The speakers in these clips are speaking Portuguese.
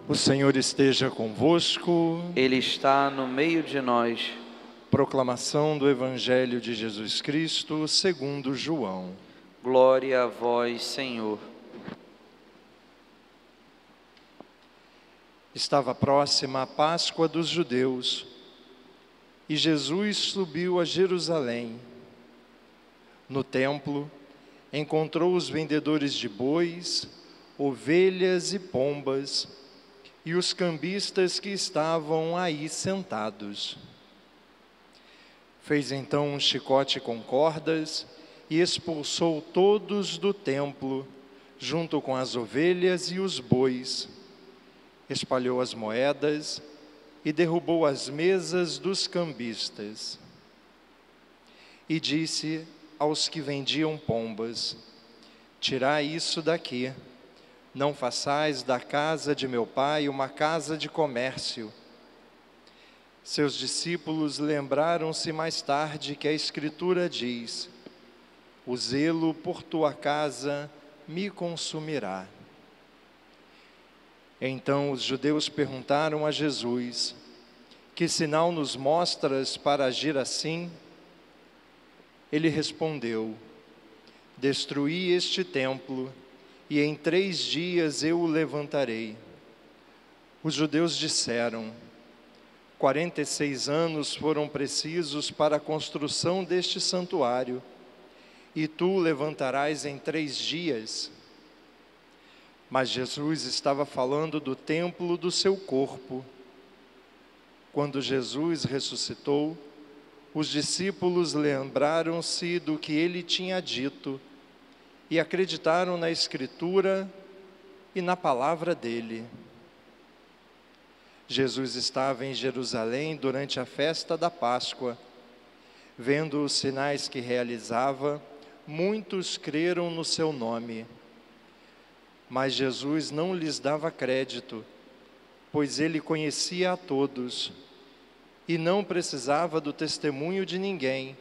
O Senhor esteja convosco. Ele está no meio de nós. Proclamação do Evangelho de Jesus Cristo segundo João. Glória a vós, Senhor. Estava próxima a Páscoa dos judeus e Jesus subiu a Jerusalém. No templo, encontrou os vendedores de bois, ovelhas e pombas e os cambistas que estavam aí sentados. Fez então um chicote com cordas e expulsou todos do templo, junto com as ovelhas e os bois. Espalhou as moedas e derrubou as mesas dos cambistas. E disse aos que vendiam pombas: tirai isso daqui, não façais da casa de meu pai uma casa de comércio. Seus discípulos lembraram-se mais tarde que a Escritura diz: o zelo por tua casa me consumirá. Então os judeus perguntaram a Jesus: que sinal nos mostras para agir assim? Ele respondeu: destruí este templo, e em 3 dias eu o levantarei. Os judeus disseram: 46 anos foram precisos para a construção deste santuário, e tu o levantarás em 3 dias? Mas Jesus estava falando do templo do seu corpo. Quando Jesus ressuscitou, os discípulos lembraram-se do que ele tinha dito e acreditaram na Escritura e na palavra dele. Jesus estava em Jerusalém durante a festa da Páscoa. Vendo os sinais que realizava, muitos creram no seu nome. Mas Jesus não lhes dava crédito, pois ele conhecia a todos e não precisava do testemunho de ninguém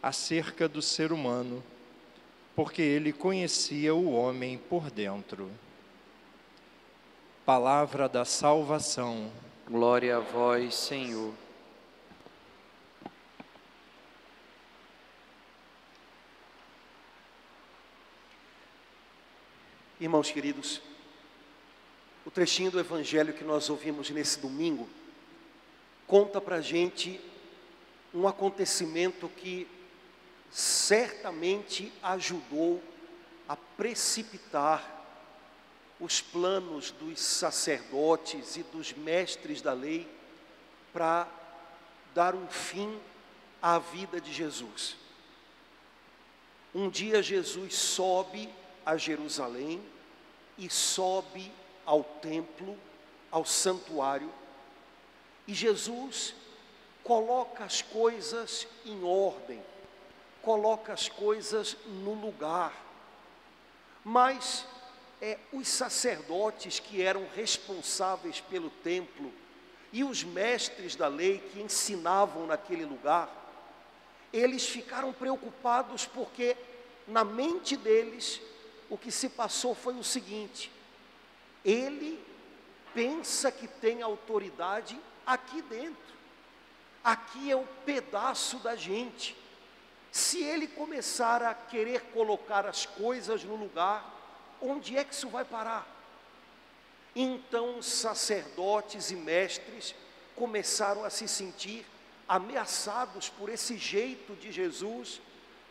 acerca do ser humano, porque ele conhecia o homem por dentro. Palavra da salvação. Glória a vós, Senhor. Irmãos queridos, o trechinho do Evangelho que nós ouvimos nesse domingo conta para a gente um acontecimento que certamente ajudou a precipitar os planos dos sacerdotes e dos mestres da lei para dar um fim à vida de Jesus. Um dia Jesus sobe a Jerusalém e sobe ao templo, ao santuário, e Jesus coloca as coisas em ordem, coloca as coisas no lugar. Mas os sacerdotes que eram responsáveis pelo templo e os mestres da lei que ensinavam naquele lugar, eles ficaram preocupados porque na mente deles o que se passou foi o seguinte: ele pensa que tem autoridade aqui dentro, aqui é o pedaço da gente. Se ele começar a querer colocar as coisas no lugar, onde é que isso vai parar? Então os sacerdotes e mestres começaram a se sentir ameaçados por esse jeito de Jesus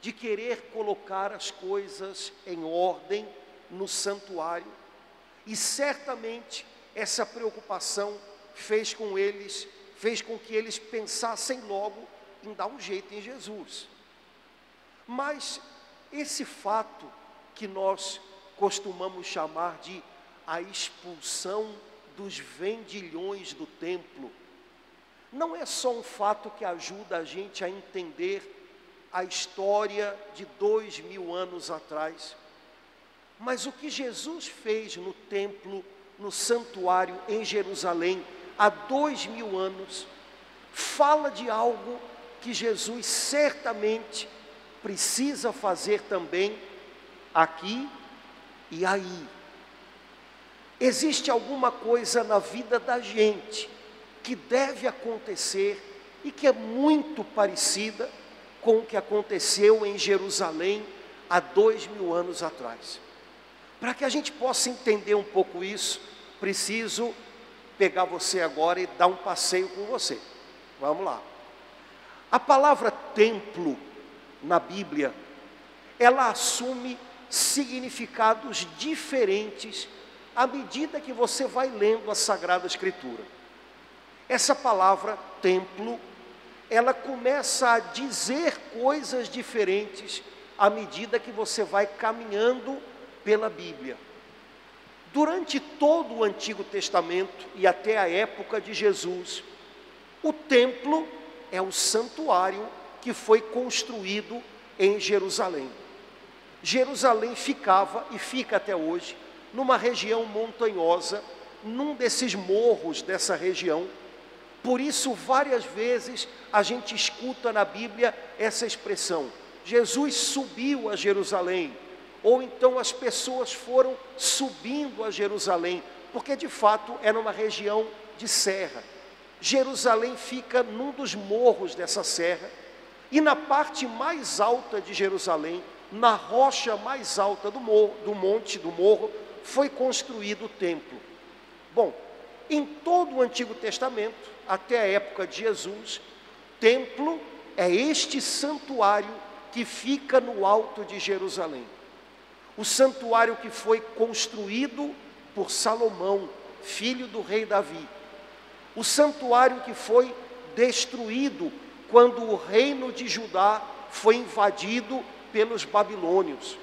de querer colocar as coisas em ordem no santuário. E certamente essa preocupação fez com que eles pensassem logo em dar um jeito em Jesus. Mas esse fato que nós costumamos chamar de a expulsão dos vendilhões do templo, não é só um fato que ajuda a gente a entender a história de 2000 anos atrás, mas o que Jesus fez no templo, no santuário em Jerusalém, há 2000 anos, fala de algo que Jesus certamente precisa fazer também aqui e aí. existe alguma coisa na vida da gente que deve acontecer e que é muito parecida com o que aconteceu em Jerusalém há 2000 anos atrás. Para que a gente possa entender um pouco isso, preciso pegar você agora e dar um passeio com você. Vamos lá. A palavra templo na Bíblia, ela assume significados diferentes à medida que você vai lendo a Sagrada Escritura. Essa palavra templo, ela começa a dizer coisas diferentes à medida que você vai caminhando pela Bíblia. Durante todo o Antigo Testamento e até a época de Jesus, o templo é o santuário que foi construído em Jerusalém. Jerusalém ficava e fica até hoje numa região montanhosa, num desses morros dessa região. Por isso, várias vezes a gente escuta na Bíblia essa expressão: Jesus subiu a Jerusalém, ou então as pessoas foram subindo a Jerusalém, porque de fato era uma região de serra. Jerusalém fica num dos morros dessa serra, e na parte mais alta de Jerusalém, na rocha mais alta do morro, foi construído o templo. Bom, em todo o Antigo Testamento, até a época de Jesus, templo é este santuário que fica no alto de Jerusalém. O santuário que foi construído por Salomão, filho do rei Davi. O santuário que foi destruído quando o reino de Judá foi invadido pelos babilônios.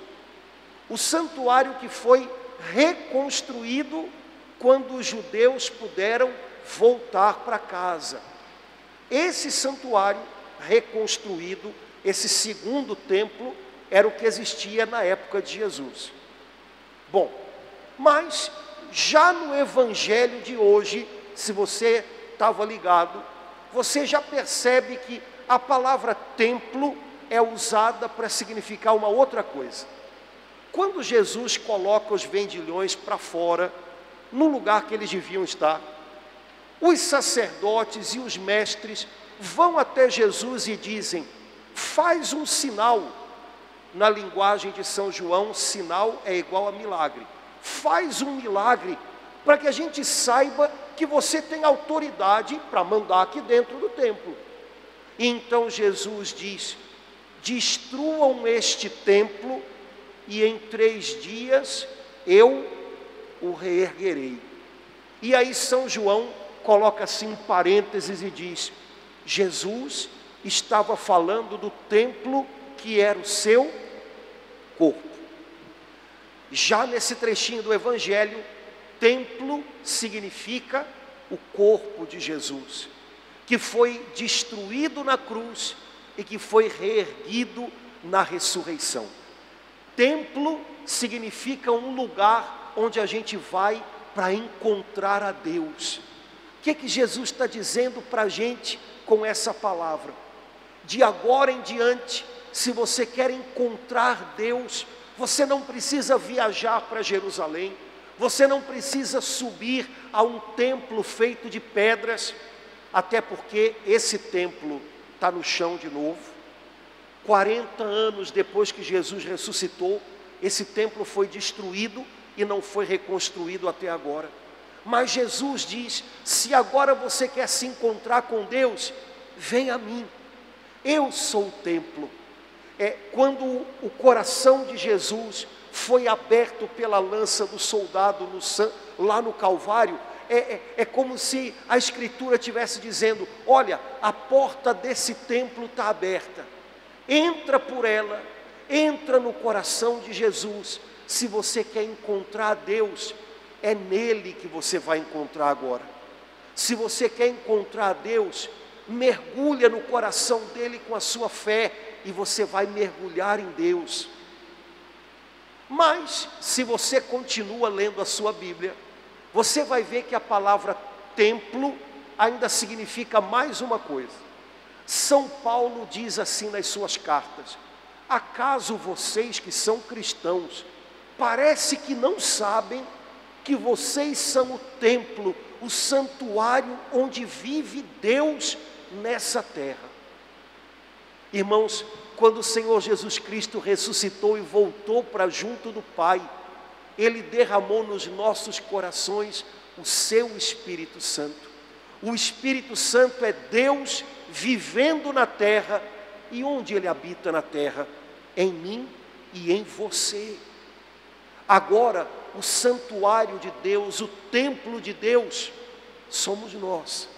O santuário que foi reconstruído quando os judeus puderam voltar para casa. Esse santuário reconstruído, esse segundo templo, era o que existia na época de Jesus. Bom, mas já no evangelho de hoje, se você estava ligado, você já percebe que a palavra templo é usada para significar uma outra coisa. Quando Jesus coloca os vendilhões para fora, no lugar que eles deviam estar, os sacerdotes e os mestres vão até Jesus e dizem: faz um sinal. Na linguagem de São João, sinal é igual a milagre. Faz um milagre para que a gente saiba que você tem autoridade para mandar aqui dentro do templo. E então Jesus diz: destruam este templo e em 3 dias eu o reerguerei. E aí São João coloca assim um parênteses e diz: Jesus estava falando do templo que era o seu corpo. Já nesse trechinho do Evangelho, templo significa o corpo de Jesus, que foi destruído na cruz e que foi reerguido na ressurreição. Templo significa um lugar onde a gente vai para encontrar a Deus. O que Jesus está dizendo para a gente com essa palavra? De agora em diante, se você quer encontrar Deus, você não precisa viajar para Jerusalém, você não precisa subir a um templo feito de pedras, até porque esse templo está no chão de novo. 40 anos depois que Jesus ressuscitou, esse templo foi destruído e não foi reconstruído até agora. Mas Jesus diz: se agora você quer se encontrar com Deus, vem a mim, eu sou o templo. Quando o coração de Jesus foi aberto pela lança do soldado lá no Calvário, é como se a Escritura estivesse dizendo: olha, a porta desse templo está aberta, entra por ela, entra no coração de Jesus. Se você quer encontrar Deus, é nele que você vai encontrar agora. Se você quer encontrar Deus, mergulha no coração dele com a sua fé, e você vai mergulhar em Deus. Mas, se você continua lendo a sua Bíblia, você vai ver que a palavra templo ainda significa mais uma coisa. São Paulo diz assim nas suas cartas: acaso vocês que são cristãos, parece que não sabem que vocês são o templo, o santuário onde vive Deus nessa terra. Irmãos, quando o Senhor Jesus Cristo ressuscitou e voltou para junto do Pai, Ele derramou nos nossos corações o seu Espírito Santo. O Espírito Santo é Deus vivendo na terra. E onde Ele habita na terra? Em mim e em você. Agora, o santuário de Deus, o templo de Deus, somos nós.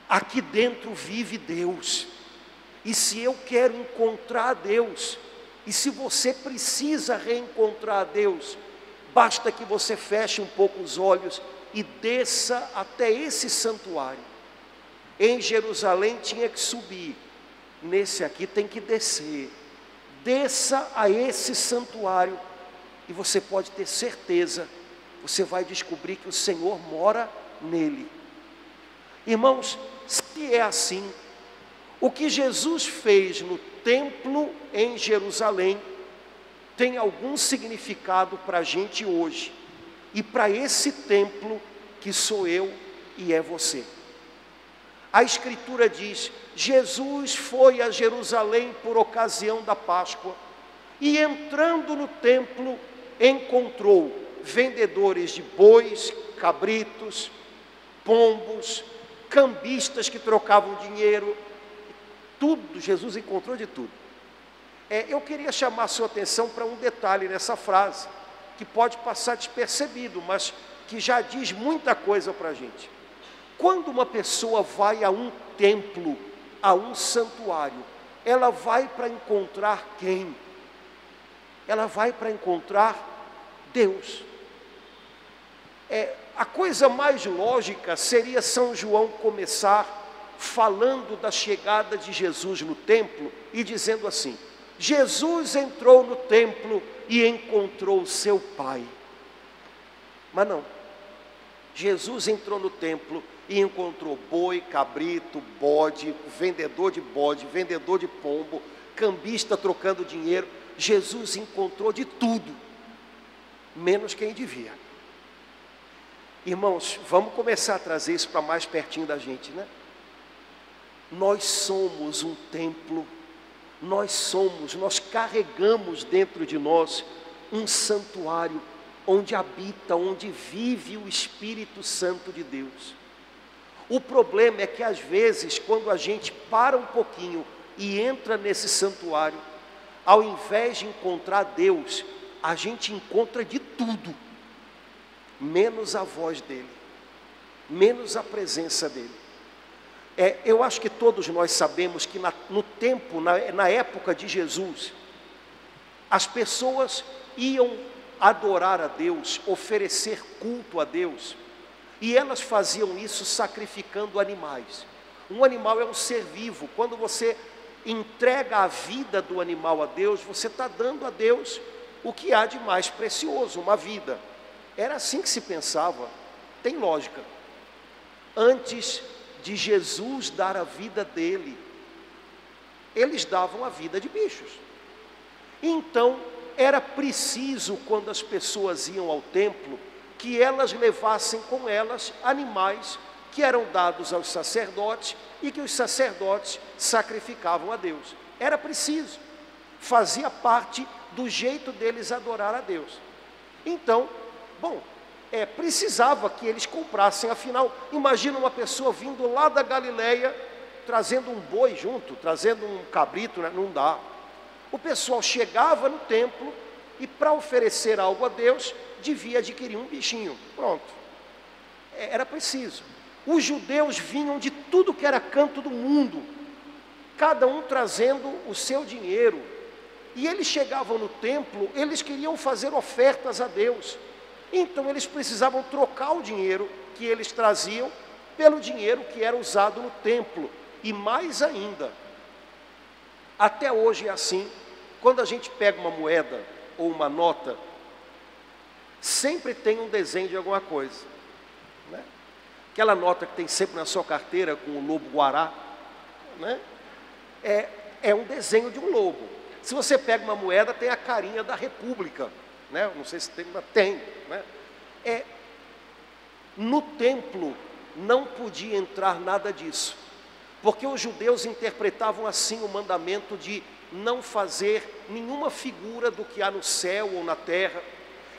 Aqui dentro vive Deus. E se eu quero encontrar Deus, e se você precisa reencontrar Deus, basta que você feche um pouco os olhos e desça até esse santuário. Em Jerusalém tinha que subir, nesse aqui tem que descer. Desça a esse santuário e você pode ter certeza, você vai descobrir que o Senhor mora nele. Irmãos, se é assim, o que Jesus fez no templo em Jerusalém tem algum significado para a gente hoje e para esse templo que sou eu e é você. A Escritura diz: Jesus foi a Jerusalém por ocasião da Páscoa e entrando no templo encontrou vendedores de bois, cabritos, pombos, cambistas que trocavam dinheiro, tudo, Jesus encontrou de tudo. Eu queria chamar a sua atenção para um detalhe nessa frase, que pode passar despercebido, mas que já diz muita coisa para a gente. Quando uma pessoa vai a um templo, a um santuário, ela vai para encontrar quem? Ela vai para encontrar Deus. A coisa mais lógica seria São João começar falando da chegada de Jesus no templo e dizendo assim: Jesus entrou no templo e encontrou seu Pai. Mas não. Jesus entrou no templo e encontrou boi, cabrito, bode, vendedor de bode, vendedor de pombo, cambista trocando dinheiro. Jesus encontrou de tudo, menos quem devia. Irmãos, vamos começar a trazer isso para mais pertinho da gente, né? Nós somos um templo, nós carregamos dentro de nós um santuário onde habita, onde vive o Espírito Santo de Deus. O problema é que às vezes, quando a gente para um pouquinho e entra nesse santuário, ao invés de encontrar Deus, a gente encontra de tudo, menos a voz dele, menos a presença dele. Eu acho que todos nós sabemos que no tempo, na época de Jesus, as pessoas iam adorar a Deus, oferecer culto a Deus, e elas faziam isso sacrificando animais. Um animal é um ser vivo. Quando você entrega a vida do animal a Deus, você está dando a Deus o que há de mais precioso, uma vida. Era assim que se pensava, tem lógica. Antes de Jesus dar a vida dele, eles davam a vida de bichos. Então, era preciso, quando as pessoas iam ao templo, que elas levassem com elas animais que eram dados aos sacerdotes e que os sacerdotes sacrificavam a Deus. Era preciso, fazia parte do jeito deles adorar a Deus. Então, precisava que eles comprassem. Afinal, imagina uma pessoa vindo lá da Galileia, trazendo um boi junto, trazendo um cabrito, né? Não dá. O pessoal chegava no templo e para oferecer algo a Deus, devia adquirir um bichinho. Pronto. Era preciso. Os judeus vinham de tudo que era canto do mundo, cada um trazendo o seu dinheiro. E eles chegavam no templo, eles queriam fazer ofertas a Deus. Então eles precisavam trocar o dinheiro que eles traziam pelo dinheiro que era usado no templo. E mais ainda, até hoje é assim, quando a gente pega uma moeda ou uma nota, sempre tem um desenho de alguma coisa, né? Aquela nota que tem sempre na sua carteira com o lobo-guará, né? É um desenho de um lobo. Se você pega uma moeda, tem a carinha da República, né? Não sei se tem, mas tem, né? No templo não podia entrar nada disso, porque os judeus interpretavam assim o mandamento de não fazer nenhuma figura do que há no céu ou na terra.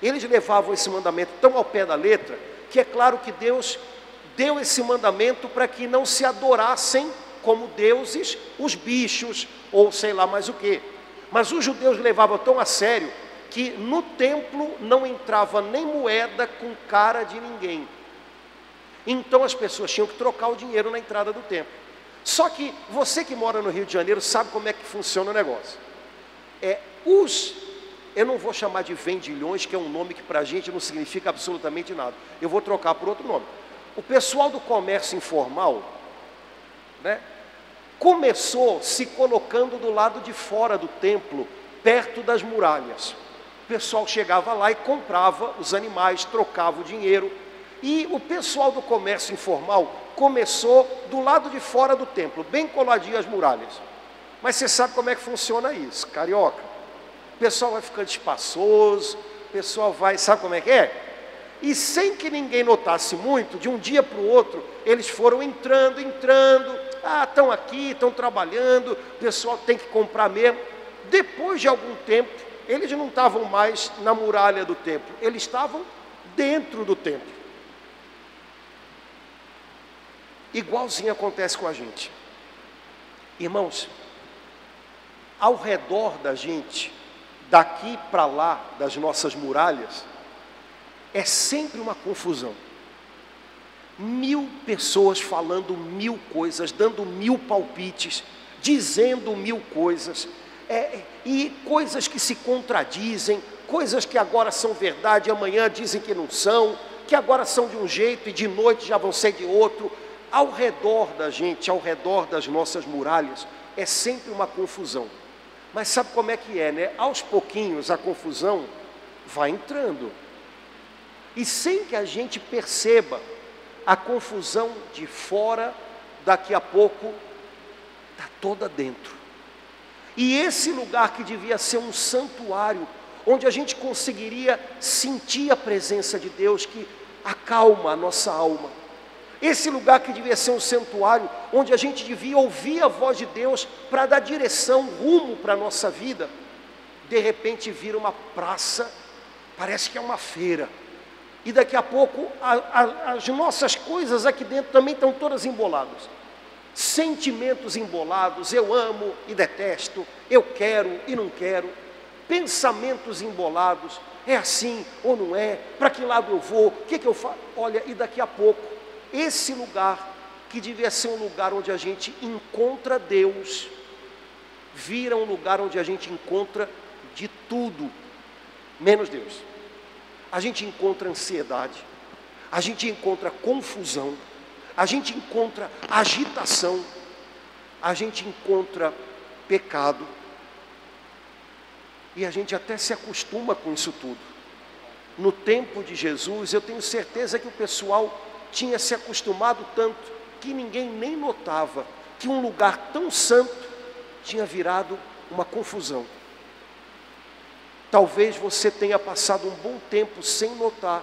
Eles levavam esse mandamento tão ao pé da letra, que é claro que Deus deu esse mandamento para que não se adorassem como deuses os bichos, ou sei lá mais o que. Mas os judeus levavam tão a sério, que no templo não entrava nem moeda com cara de ninguém. Então as pessoas tinham que trocar o dinheiro na entrada do templo. Só que você que mora no Rio de Janeiro sabe como é que funciona o negócio. Eu não vou chamar de vendilhões, que é um nome que para a gente não significa absolutamente nada. Eu vou trocar por outro nome. O pessoal do comércio informal, né, começou se colocando do lado de fora do templo, perto das muralhas. O pessoal chegava lá e comprava os animais, trocava o dinheiro. E o pessoal do comércio informal começou do lado de fora do templo, bem coladinho às muralhas. Mas você sabe como é que funciona isso, carioca? O pessoal vai ficando espaçoso, o pessoal vai, sabe como é que é? E sem que ninguém notasse muito, de um dia para o outro, eles foram entrando, estão aqui, estão trabalhando, o pessoal tem que comprar mesmo. Depois de algum tempo, eles não estavam mais na muralha do templo, eles estavam dentro do templo. Igualzinho acontece com a gente. Irmãos, ao redor da gente, daqui para lá, das nossas muralhas, é sempre uma confusão. 1000 pessoas falando 1000 coisas, dando 1000 palpites, dizendo 1000 coisas, e coisas que se contradizem, coisas que agora são verdade e amanhã dizem que não são, que agora são de um jeito e de noite já vão ser de outro. Ao redor da gente, ao redor das nossas muralhas, é sempre uma confusão. Mas sabe como é que é, né? Aos pouquinhos a confusão vai entrando. E sem que a gente perceba, a confusão de fora, daqui a pouco, está toda dentro. E esse lugar que devia ser um santuário, onde a gente conseguiria sentir a presença de Deus, que acalma a nossa alma. Esse lugar que devia ser um santuário, onde a gente devia ouvir a voz de Deus para dar direção, rumo para a nossa vida, de repente vira uma praça, parece que é uma feira. E daqui a pouco as nossas coisas aqui dentro também estão todas emboladas. Sentimentos embolados, eu amo e detesto, eu quero e não quero. Pensamentos embolados, é assim ou não é, para que lado eu vou, o que eu faço? Olha, e daqui a pouco, esse lugar, que devia ser um lugar onde a gente encontra Deus, vira um lugar onde a gente encontra de tudo, menos Deus. A gente encontra ansiedade, a gente encontra confusão, a gente encontra agitação, a gente encontra pecado, e a gente até se acostuma com isso tudo. No tempo de Jesus, eu tenho certeza que o pessoal tinha se acostumado tanto, que ninguém nem notava, que um lugar tão santo tinha virado uma confusão. Talvez você tenha passado um bom tempo sem notar,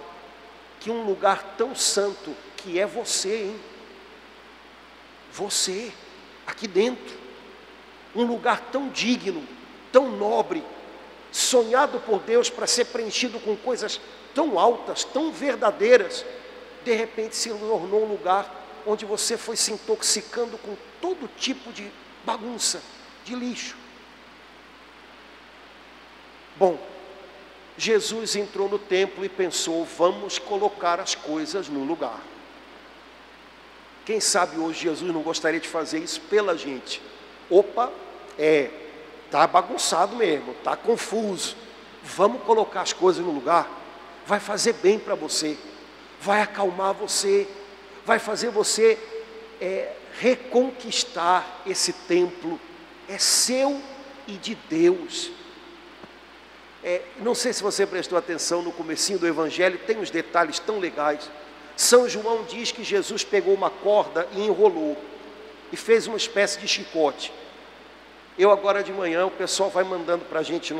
que um lugar tão santo, que é você, hein? Você, aqui dentro, um lugar tão digno, tão nobre, sonhado por Deus para ser preenchido com coisas tão altas, tão verdadeiras, de repente se tornou um lugar onde você foi se intoxicando com todo tipo de bagunça, de lixo. Bom, Jesus entrou no templo e pensou, vamos colocar as coisas no lugar. Quem sabe hoje Jesus não gostaria de fazer isso pela gente. Opa, está bagunçado mesmo, está confuso. Vamos colocar as coisas no lugar. Vai fazer bem para você, vai acalmar você, vai fazer você reconquistar esse templo. É seu e de Deus. Não sei se você prestou atenção no comecinho do Evangelho, tem uns detalhes tão legais. São João diz que Jesus pegou uma corda e enrolou, e fez uma espécie de chicote. Eu agora de manhã, o pessoal vai mandando para a gente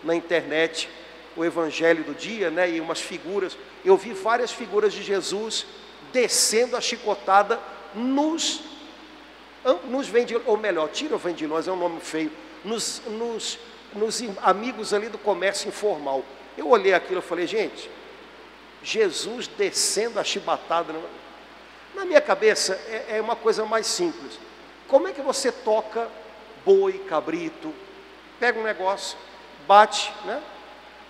na internet, o evangelho do dia, né, e umas figuras, eu vi várias figuras de Jesus descendo a chicotada nos vendilhões, ou melhor, tira o vendilhões, é um nome feio, nos amigos ali do comércio informal. Eu olhei aquilo e falei, gente, Jesus descendo a chibatada, na minha cabeça é uma coisa mais simples. Como é que você toca boi, cabrito, pega um negócio, bate, né?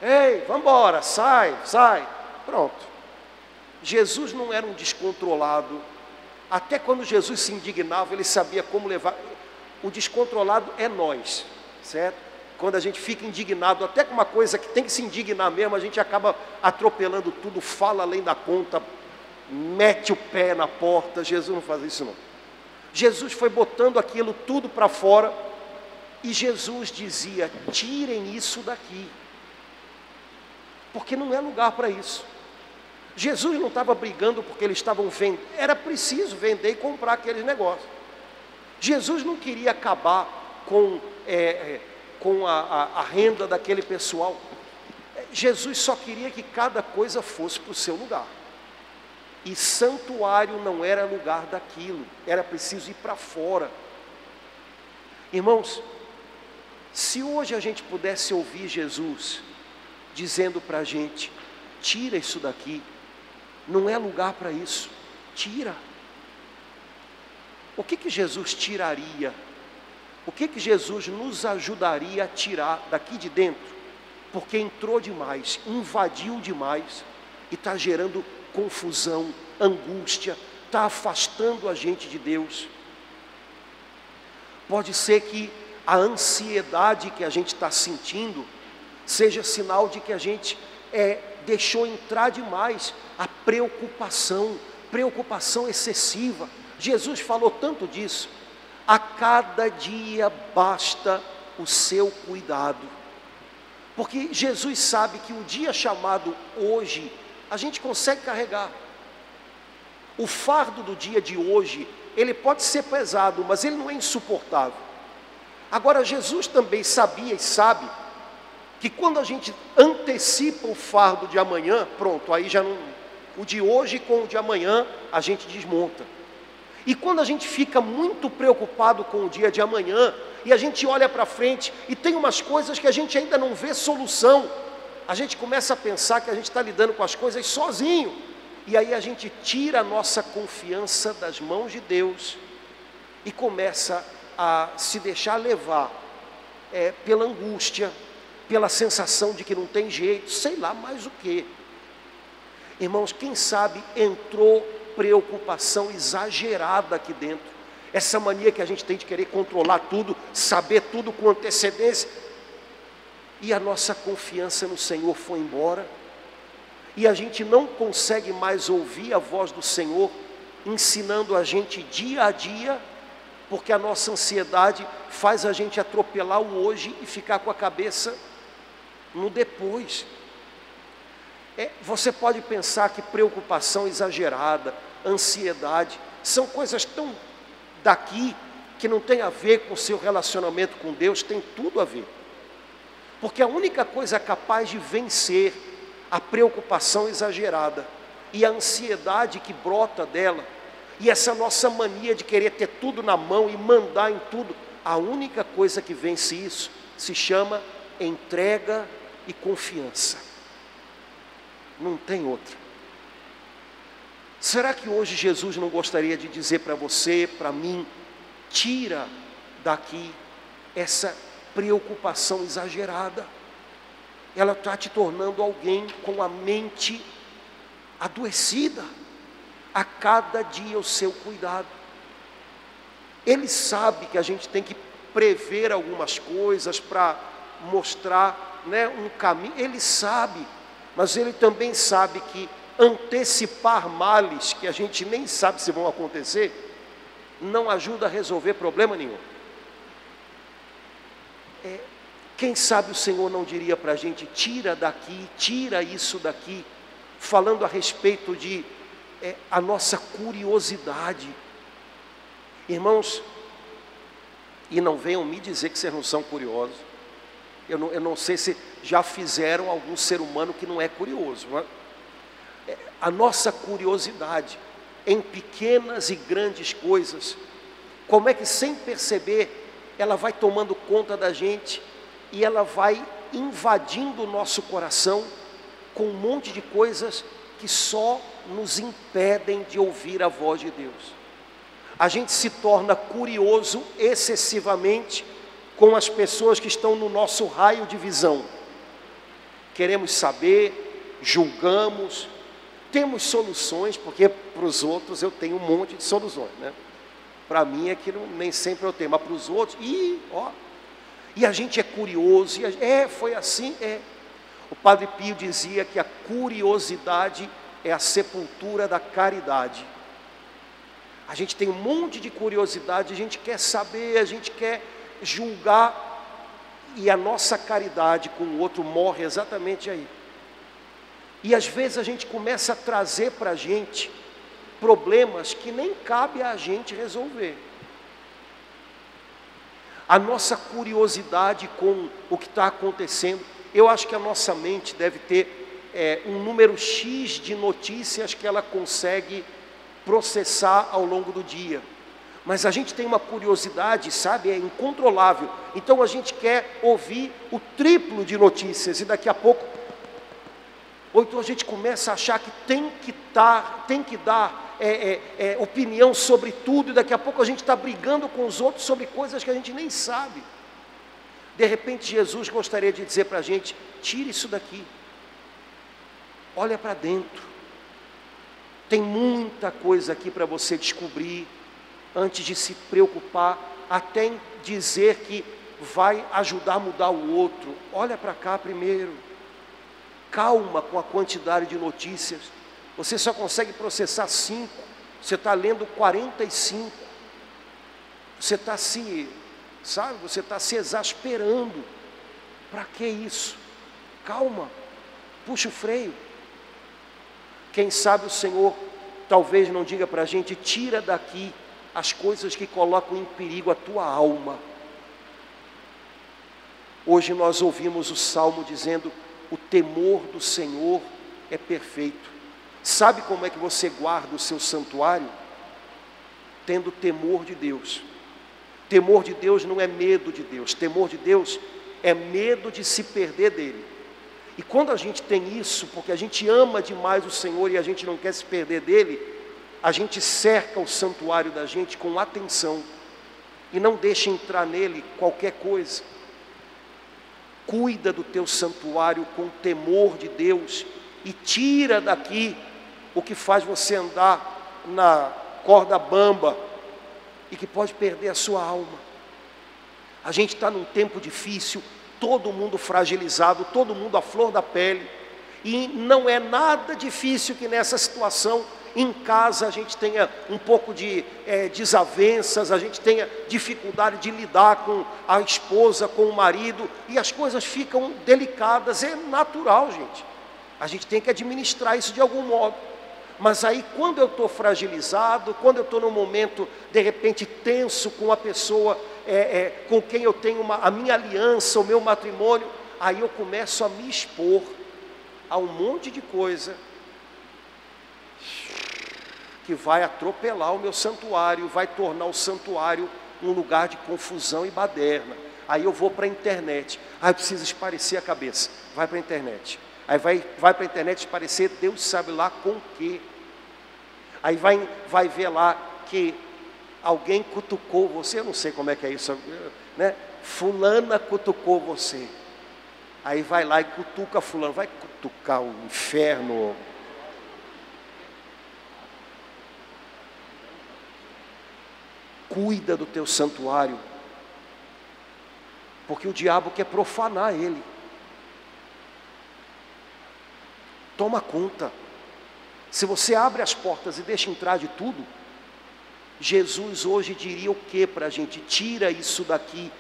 Ei, vamos embora, sai, pronto. Jesus não era um descontrolado. Até quando Jesus se indignava, ele sabia como levar. O descontrolado é nós, certo? Quando a gente fica indignado, até com uma coisa que tem que se indignar mesmo, a gente acaba atropelando tudo, fala além da conta, mete o pé na porta. Jesus não faz isso não. Jesus foi botando aquilo tudo para fora, e Jesus dizia, tirem isso daqui, porque não é lugar para isso. Jesus não estava brigando porque eles estavam vendendo, era preciso vender e comprar aqueles negócios. Jesus não queria acabar com a renda daquele pessoal. Jesus só queria que cada coisa fosse para o seu lugar. E santuário não era lugar daquilo, era preciso ir para fora. Irmãos, se hoje a gente pudesse ouvir Jesus dizendo para a gente, tira isso daqui, não é lugar para isso, tira. O que Jesus tiraria? O que Jesus nos ajudaria a tirar daqui de dentro? Porque entrou demais, invadiu demais e está gerando confusão, angústia, está afastando a gente de Deus. Pode ser que a ansiedade que a gente está sentindo seja sinal de que a gente deixou entrar demais a preocupação excessiva. Jesus falou tanto disso. A cada dia basta o seu cuidado, porque Jesus sabe que o dia chamado hoje a gente consegue carregar. O fardo do dia de hoje, ele pode ser pesado, mas ele não é insuportável. Agora, Jesus também sabia e sabe que quando a gente antecipa o fardo de amanhã, pronto, aí já não, o de hoje com o de amanhã a gente desmonta. E quando a gente fica muito preocupado com o dia de amanhã, e a gente olha para frente, e tem umas coisas que a gente ainda não vê solução, a gente começa a pensar que a gente está lidando com as coisas sozinho, e aí a gente tira a nossa confiança das mãos de Deus, e começa a se deixar levar pela angústia, pela sensação de que não tem jeito, sei lá mais o que. Irmãos, quem sabe entrou preocupação exagerada aqui dentro, essa mania que a gente tem de querer controlar tudo, saber tudo com antecedência, e a nossa confiança no Senhor foi embora, e a gente não consegue mais ouvir a voz do Senhor, ensinando a gente dia a dia, porque a nossa ansiedade faz a gente atropelar o hoje e ficar com a cabeça no depois. Você pode pensar que preocupação exagerada, ansiedade, são coisas tão daqui, que não tem a ver com o seu relacionamento com Deus, tem tudo a ver. Porque a única coisa capaz de vencer a preocupação exagerada e a ansiedade que brota dela, e essa nossa mania de querer ter tudo na mão e mandar em tudo, a única coisa que vence isso se chama entrega e confiança. Não tem outra. Será que hoje Jesus não gostaria de dizer para você, para mim, tira daqui essa preocupação exagerada? Ela está te tornando alguém com a mente adoecida. A cada dia o seu cuidado. Ele sabe que a gente tem que prever algumas coisas para mostrar, um caminho. Ele sabe, mas ele também sabe que antecipar males que a gente nem sabe se vão acontecer não ajuda a resolver problema nenhum. Quem sabe o Senhor não diria para a gente, tira daqui, tira isso daqui, falando a respeito de a nossa curiosidade. Irmãos, e não venham me dizer que vocês não são curiosos. Eu não sei se já fizeram algum ser humano que não é curioso, não é? A nossa curiosidade em pequenas e grandes coisas, como é que sem perceber, ela vai tomando conta da gente e ela vai invadindo o nosso coração com um monte de coisas que só nos impedem de ouvir a voz de Deus. A gente se torna curioso excessivamente com as pessoas que estão no nosso raio de visão. Queremos saber, julgamos, temos soluções, porque para os outros eu tenho um monte de soluções, né? Para mim é que nem sempre eu tenho, mas para os outros, e a gente é curioso, foi assim, O Padre Pio dizia que a curiosidade é a sepultura da caridade. A gente tem um monte de curiosidade, a gente quer saber, a gente quer julgar, e a nossa caridade com o outro morre exatamente aí. E às vezes a gente começa a trazer para a gente problemas que nem cabe a gente resolver. A nossa curiosidade com o que está acontecendo, eu acho que a nossa mente deve ter um número X de notícias que ela consegue processar ao longo do dia. Mas a gente tem uma curiosidade, sabe, é incontrolável. Então a gente quer ouvir o triplo de notícias e daqui a pouco, ou então a gente começa a achar que tem que dar opinião sobre tudo, e daqui a pouco a gente está brigando com os outros sobre coisas que a gente nem sabe. De repente Jesus gostaria de dizer para a gente: tire isso daqui, olha para dentro, tem muita coisa aqui para você descobrir, antes de se preocupar, até em dizer que vai ajudar a mudar o outro. Olha para cá primeiro, calma com a quantidade de notícias, você só consegue processar 5, você está lendo 45, você está você está se exasperando. Para que isso? Calma, puxa o freio. Quem sabe o Senhor talvez não diga para a gente: tira daqui as coisas que colocam em perigo a tua alma. Hoje nós ouvimos o Salmo dizendo: o temor do Senhor é perfeito. Sabe como é que você guarda o seu santuário? Tendo temor de Deus. Temor de Deus não é medo de Deus. Temor de Deus é medo de se perder dele. E quando a gente tem isso, porque a gente ama demais o Senhor e a gente não quer se perder dele, a gente cerca o santuário da gente com atenção e não deixa entrar nele qualquer coisa. Cuida do teu santuário com temor de Deus e tira daqui o que faz você andar na corda bamba e que pode perder a sua alma. A gente está num tempo difícil, todo mundo fragilizado, todo mundo à flor da pele, e não é nada difícil que nessa situação, em casa, a gente tenha um pouco de desavenças, a gente tenha dificuldade de lidar com a esposa, com o marido, e as coisas ficam delicadas. É natural, gente. A gente tem que administrar isso de algum modo. Mas aí, quando eu estou fragilizado, quando eu estou num momento, de repente, tenso com a pessoa com quem eu tenho a minha aliança, o meu matrimônio, aí eu começo a me expor a um monte de coisa que vai atropelar o meu santuário, vai tornar o santuário um lugar de confusão e baderna. Aí eu vou para a internet, aí preciso esparecer a cabeça, vai para a internet. Aí vai para a internet esparecer Deus sabe lá com o quê. Aí vai ver lá que alguém cutucou você, eu não sei como é que é isso, né? Fulana cutucou você. Aí vai lá e cutuca fulano, vai cutucar o inferno. Cuida do teu santuário, porque o diabo quer profanar ele. Toma conta. Se você abre as portas e deixa entrar de tudo, Jesus hoje diria o que para a gente? Tira isso daqui.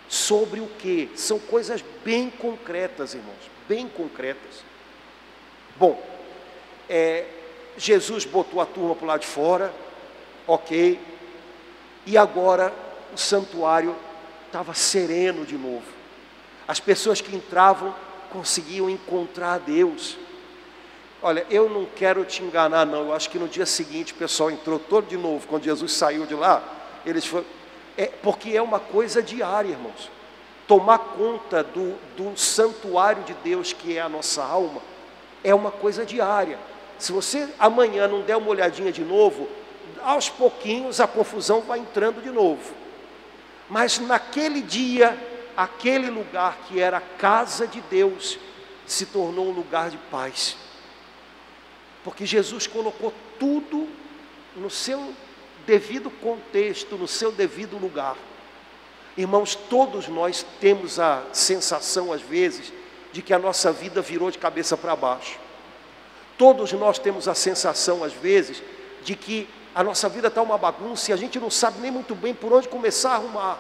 Sobre o que? São coisas bem concretas, irmãos, bem concretas. Bom, Jesus botou a turma para o lado de fora, ok, e agora o santuário estava sereno de novo. As pessoas que entravam conseguiam encontrar Deus. Olha, eu não quero te enganar não, eu acho que no dia seguinte o pessoal entrou todo de novo, quando Jesus saiu de lá, eles foram, porque é uma coisa diária, irmãos. Tomar conta do santuário de Deus, que é a nossa alma, é uma coisa diária. Se você amanhã não der uma olhadinha de novo, aos pouquinhos a confusão vai entrando de novo. Mas naquele dia, aquele lugar que era a casa de Deus, se tornou um lugar de paz. Porque Jesus colocou tudo no seu devido contexto, no seu devido lugar. Irmãos, todos nós temos a sensação, às vezes, de que a nossa vida virou de cabeça para baixo. Todos nós temos a sensação, às vezes, de que a nossa vida está uma bagunça e a gente não sabe nem muito bem por onde começar a arrumar.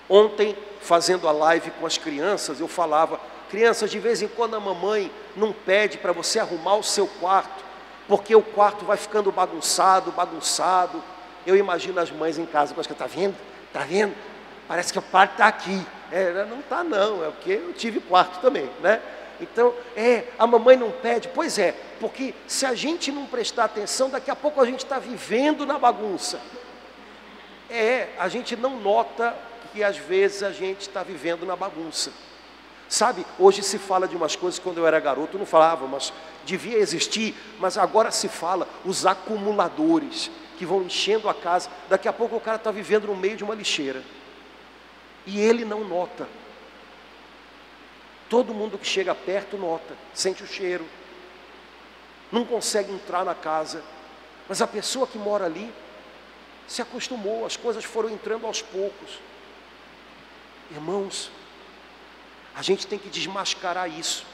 Ontem, fazendo a live com as crianças, eu falava: crianças, de vez em quando a mamãe não pede para você arrumar o seu quarto, porque o quarto vai ficando bagunçado. Eu imagino as mães em casa, mas está vendo? Está vendo? Parece que o quarto está aqui. Não está não, é porque eu tive quarto também, né? Então, a mamãe não pede. Pois é, porque se a gente não prestar atenção, daqui a pouco a gente está vivendo na bagunça. A gente não nota que às vezes a gente está vivendo na bagunça. Sabe, hoje se fala de umas coisas que quando eu era garoto eu não falava, mas devia existir, mas agora se fala, os acumuladores, que vão enchendo a casa. Daqui a pouco o cara está vivendo no meio de uma lixeira, e ele não nota. Todo mundo que chega perto nota, sente o cheiro, não consegue entrar na casa, mas a pessoa que mora ali se acostumou, as coisas foram entrando aos poucos. Irmãos, a gente tem que desmascarar isso.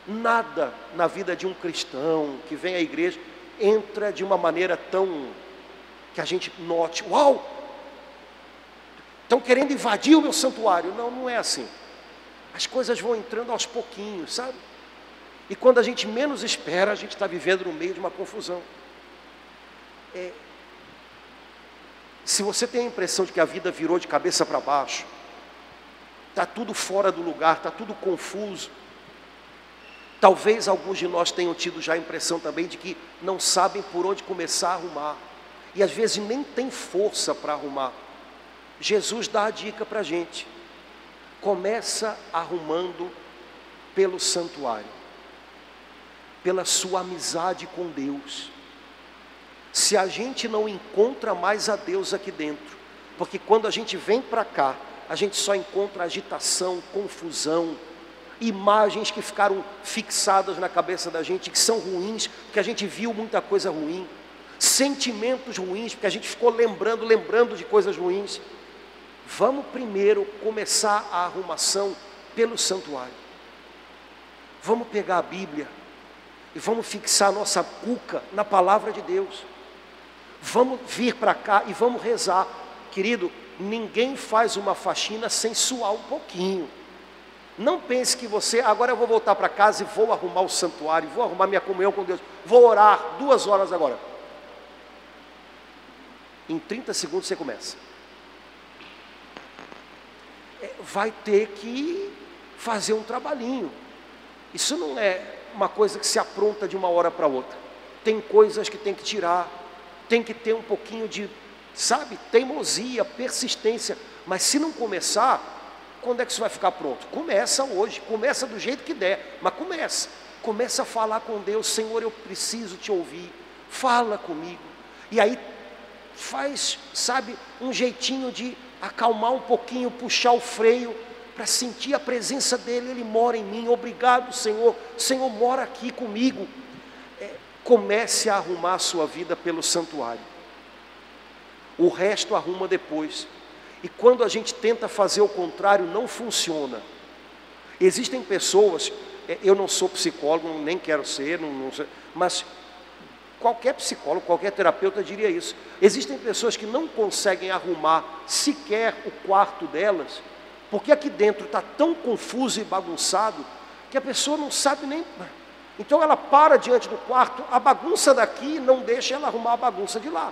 Nada na vida de um cristão que vem à igreja entra de uma maneira tão que a gente note: uau, estão querendo invadir o meu santuário. Não, não é assim. As coisas vão entrando aos pouquinhos, sabe? E quando a gente menos espera, a gente está vivendo no meio de uma confusão. Se você tem a impressão de que a vida virou de cabeça para baixo, está tudo fora do lugar, está tudo confuso, talvez alguns de nós tenham tido já a impressão também de que não sabem por onde começar a arrumar, e às vezes nem tem força para arrumar. Jesus dá a dica para a gente: começa arrumando pelo santuário, pela sua amizade com Deus. Se a gente não encontra mais a Deus aqui dentro, porque quando a gente vem para cá, a gente só encontra agitação, confusão, imagens que ficaram fixadas na cabeça da gente, que são ruins, porque a gente viu muita coisa ruim, sentimentos ruins, porque a gente ficou lembrando de coisas ruins. Vamos primeiro começar a arrumação pelo santuário. Vamos pegar a Bíblia e vamos fixar a nossa cuca na palavra de Deus. Vamos vir para cá e vamos rezar. Querido, ninguém faz uma faxina sem suar um pouquinho. Não pense que você, agora eu vou voltar para casa e vou arrumar o santuário, vou arrumar minha comunhão com Deus, vou orar 2 horas agora. Em 30 segundos você começa. Vai ter que fazer um trabalhinho. Isso não é uma coisa que se apronta de uma hora para outra. Tem coisas que tem que tirar, tem que ter um pouquinho de, sabe, teimosia, persistência. Mas se não começar, quando é que isso vai ficar pronto? Começa hoje, começa do jeito que der, mas começa a falar com Deus: Senhor, eu preciso te ouvir, fala comigo. E aí faz, sabe, um jeitinho de acalmar um pouquinho, puxar o freio, para sentir a presença dEle. Ele mora em mim, obrigado Senhor, o Senhor mora aqui comigo. Comece a arrumar a sua vida pelo santuário, o resto arruma depois. E quando a gente tenta fazer o contrário, não funciona. Existem pessoas, eu não sou psicólogo, nem quero ser, não sei, mas qualquer psicólogo, qualquer terapeuta diria isso. Existem pessoas que não conseguem arrumar sequer o quarto delas, porque aqui dentro está tão confuso e bagunçado, que a pessoa não sabe nem... Então ela para diante do quarto, a bagunça daqui não deixa ela arrumar a bagunça de lá.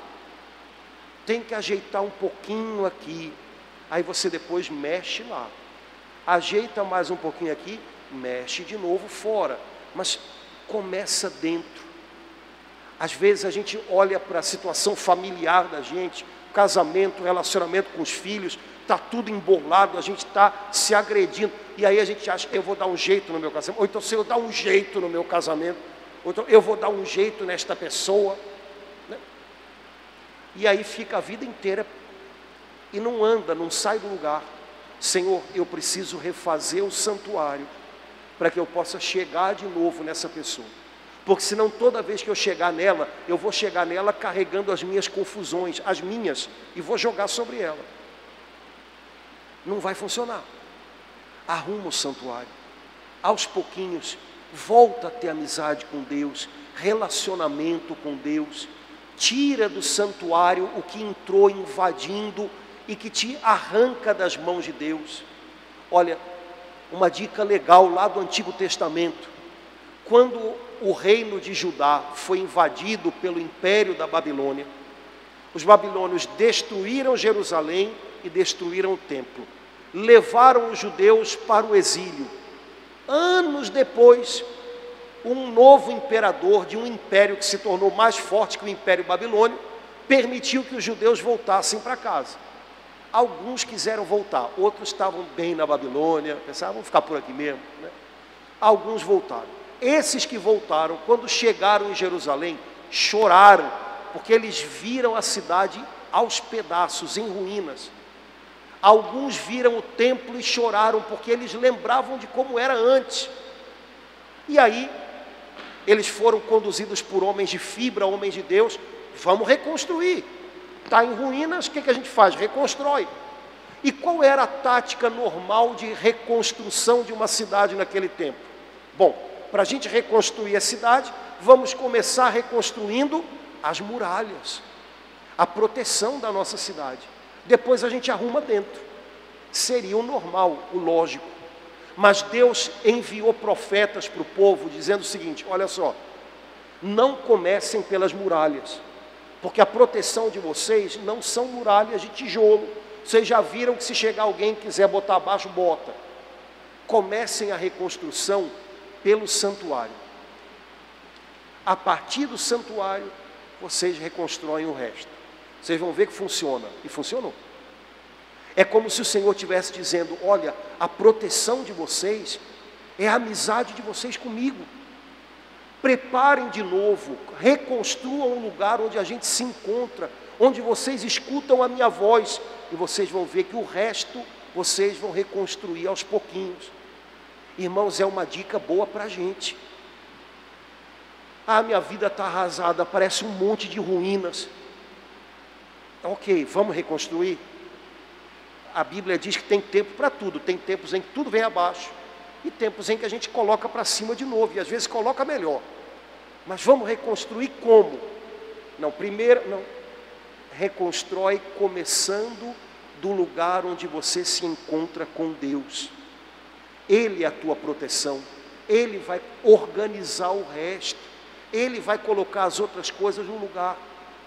Tem que ajeitar um pouquinho aqui, aí você depois mexe lá. ajeita mais um pouquinho aqui, mexe de novo fora, mas começa dentro. Às vezes a gente olha para a situação familiar da gente, casamento, relacionamento com os filhos, está tudo embolado, a gente está se agredindo, e aí a gente acha, eu vou dar um jeito no meu casamento, ou então se eu dar um jeito no meu casamento, ou então eu vou dar um jeito nesta pessoa, né? E aí fica a vida inteira, e não anda, não sai do lugar. Senhor, eu preciso refazer o santuário, para que eu possa chegar de novo nessa pessoa, porque senão toda vez que eu chegar nela, eu vou chegar nela carregando as minhas confusões, as minhas, e vou jogar sobre ela. Não vai funcionar. Arruma o santuário, aos pouquinhos, volta a ter amizade com Deus, relacionamento com Deus, tira do santuário o que entrou invadindo e que te arranca das mãos de Deus. Olha, uma dica legal lá do Antigo Testamento, quando o reino de Judá foi invadido pelo império da Babilônia, os babilônios destruíram Jerusalém e destruíram o templo, levaram os judeus para o exílio. Anos depois, um novo imperador de um império que se tornou mais forte que o império babilônio, permitiu que os judeus voltassem para casa. Alguns quiseram voltar, outros estavam bem na Babilônia, pensavam, vamos ficar por aqui mesmo, né? Alguns voltaram. Esses que voltaram, quando chegaram em Jerusalém, choraram, porque eles viram a cidade aos pedaços, em ruínas. Alguns viram o templo e choraram, porque eles lembravam de como era antes. E aí, eles foram conduzidos por homens de fibra, homens de Deus, vamos reconstruir. Está em ruínas, o que a gente faz? Reconstrói. E qual era a tática normal de reconstrução de uma cidade naquele tempo? Bom, para a gente reconstruir a cidade, vamos começar reconstruindo as muralhas, a proteção da nossa cidade. Depois a gente arruma dentro. Seria o normal, o lógico. Mas Deus enviou profetas para o povo, dizendo o seguinte, olha só, não comecem pelas muralhas, porque a proteção de vocês não são muralhas de tijolo. Vocês já viram que se chegar alguém e quiser botar abaixo, bota. Comecem a reconstrução pelo santuário. A partir do santuário, vocês reconstroem o resto. Vocês vão ver que funciona. E funcionou. É como se o Senhor estivesse dizendo, olha, a proteção de vocês é a amizade de vocês comigo. Preparem de novo, reconstruam um lugar onde a gente se encontra, onde vocês escutam a minha voz, e vocês vão ver que o resto vocês vão reconstruir aos pouquinhos. Irmãos, é uma dica boa para a gente. Ah, minha vida está arrasada, parece um monte de ruínas. Ok, vamos reconstruir? A Bíblia diz que tem tempo para tudo, tem tempos em que tudo vem abaixo, e tempos em que a gente coloca para cima de novo, e às vezes coloca melhor. Mas vamos reconstruir como? Não, primeiro, não. Reconstrói começando do lugar onde você se encontra com Deus. Ele é a tua proteção, Ele vai organizar o resto, Ele vai colocar as outras coisas no lugar.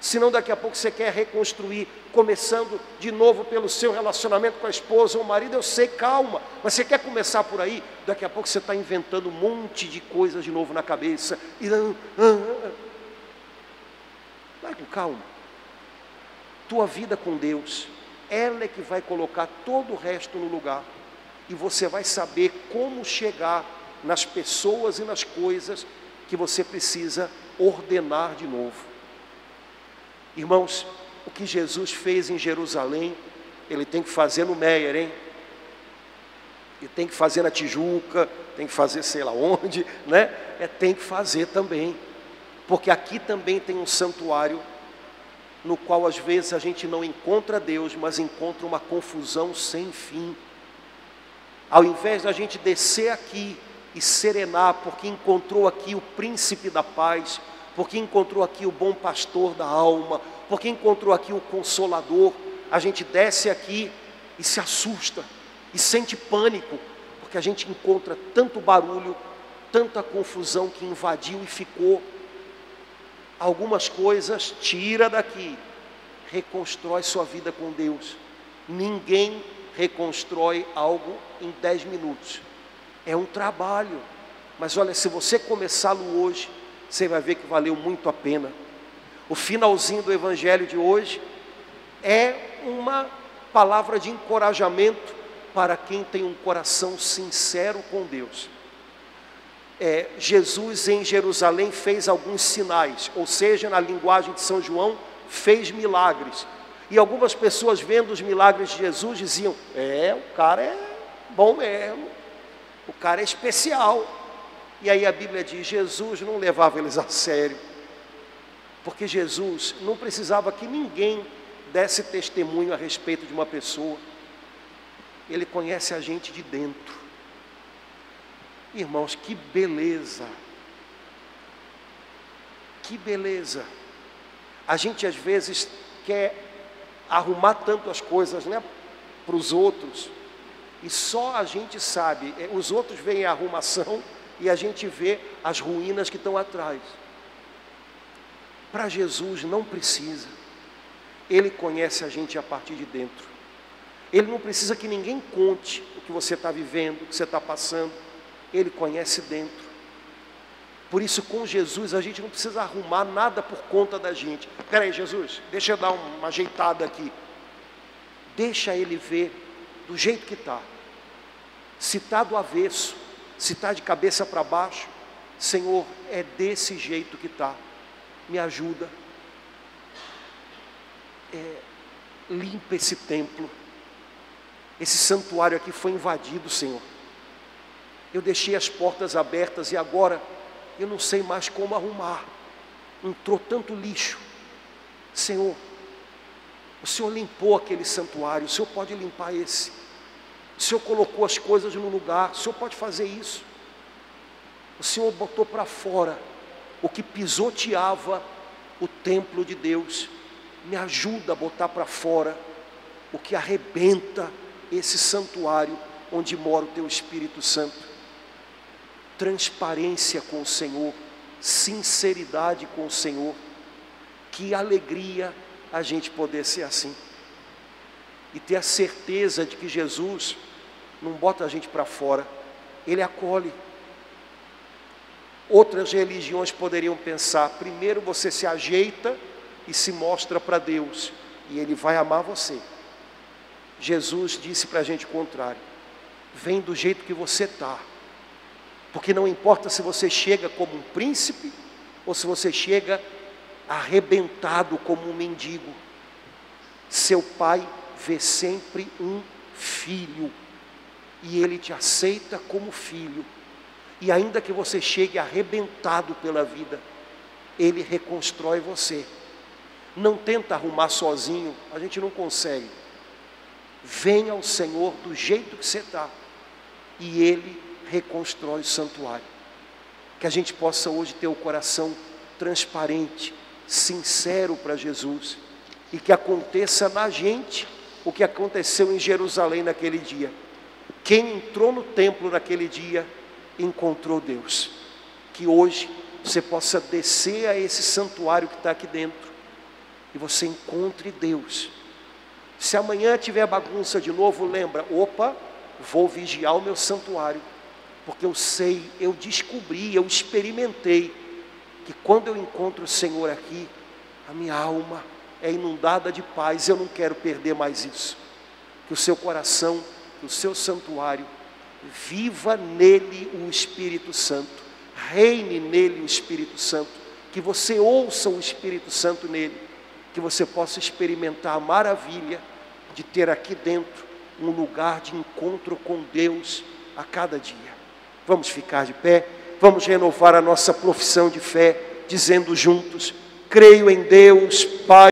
Senão daqui a pouco você quer reconstruir, começando de novo pelo seu relacionamento com a esposa ou o marido, eu sei, calma, mas você quer começar por aí, daqui a pouco você está inventando um monte de coisas de novo na cabeça, e vai com calma. Tua vida com Deus, ela é que vai colocar todo o resto no lugar, e você vai saber como chegar nas pessoas e nas coisas que você precisa ordenar de novo. Irmãos, o que Jesus fez em Jerusalém, Ele tem que fazer no Meier, hein? Ele tem que fazer na Tijuca, tem que fazer sei lá onde, né? Tem que fazer também, porque aqui também tem um santuário, no qual às vezes a gente não encontra Deus, mas encontra uma confusão sem fim. Ao invés da gente descer aqui e serenar, porque encontrou aqui o príncipe da paz, porque encontrou aqui o bom pastor da alma, porque encontrou aqui o consolador, a gente desce aqui e se assusta, e sente pânico, porque a gente encontra tanto barulho, tanta confusão que invadiu e ficou. Algumas coisas tira daqui, reconstrói sua vida com Deus. Ninguém reconstrói algo em 10 minutos. É um trabalho, mas olha, se você começá-lo hoje, você vai ver que valeu muito a pena. O finalzinho do evangelho de hoje é uma palavra de encorajamento para quem tem um coração sincero com Deus. Jesus em Jerusalém fez alguns sinais, ou seja, na linguagem de São João, fez milagres. E algumas pessoas vendo os milagres de Jesus diziam: o cara é bom mesmo, o cara é especial. E aí a Bíblia diz: Jesus não levava eles a sério, porque Jesus não precisava que ninguém desse testemunho a respeito de uma pessoa. Ele conhece a gente de dentro. Irmãos, que beleza, que beleza. A gente às vezes quer arrumar tanto as coisas, né, para os outros, e só a gente sabe, os outros veem a arrumação e a gente vê as ruínas que estão atrás. Para Jesus não precisa, Ele conhece a gente a partir de dentro. Ele não precisa que ninguém conte o que você está vivendo, o que você está passando. Ele conhece dentro. Por isso, com Jesus, a gente não precisa arrumar nada por conta da gente. Espera aí, Jesus, deixa eu dar uma ajeitada aqui. Deixa Ele ver do jeito que está. Se está do avesso, se está de cabeça para baixo, Senhor, é desse jeito que está. Me ajuda. Limpa esse templo. Esse santuário aqui foi invadido, Senhor. Eu deixei as portas abertas e agora eu não sei mais como arrumar. Entrou tanto lixo. Senhor, o Senhor limpou aquele santuário, o Senhor pode limpar esse. O Senhor colocou as coisas no lugar, o Senhor pode fazer isso. O Senhor botou para fora o que pisoteava o templo de Deus. Me ajuda a botar para fora o que arrebenta esse santuário onde mora o Teu Espírito Santo. Transparência com o Senhor, sinceridade com o Senhor. Que alegria a gente poder ser assim e ter a certeza de que Jesus não bota a gente para fora, Ele acolhe. Outras religiões poderiam pensar: primeiro você se ajeita e se mostra para Deus e Ele vai amar você. Jesus disse para a gente o contrário: vem do jeito que você está, porque não importa se você chega como um príncipe ou se você chega arrebentado como um mendigo, seu pai vê sempre um filho e Ele te aceita como filho. E ainda que você chegue arrebentado pela vida, Ele reconstrói você. Não tenta arrumar sozinho, a gente não consegue. Venha ao Senhor do jeito que você está e Ele reconstrói o santuário. Que a gente possa hoje ter o coração transparente, sincero para Jesus, e que aconteça na gente o que aconteceu em Jerusalém naquele dia. Quem entrou no templo naquele dia encontrou Deus. Que hoje você possa descer a esse santuário que está aqui dentro e você encontre Deus. Se amanhã tiver bagunça de novo, lembra: opa, vou vigiar o meu santuário, porque eu sei, eu descobri, eu experimentei que quando eu encontro o Senhor aqui, a minha alma é inundada de paz. Eu não quero perder mais isso. Que o seu coração, que o seu santuário, viva nele o Espírito Santo, reine nele o Espírito Santo, que você ouça o Espírito Santo nele, que você possa experimentar a maravilha de ter aqui dentro um lugar de encontro com Deus a cada dia. Vamos ficar de pé, vamos renovar a nossa profissão de fé, dizendo juntos: creio em Deus, Pai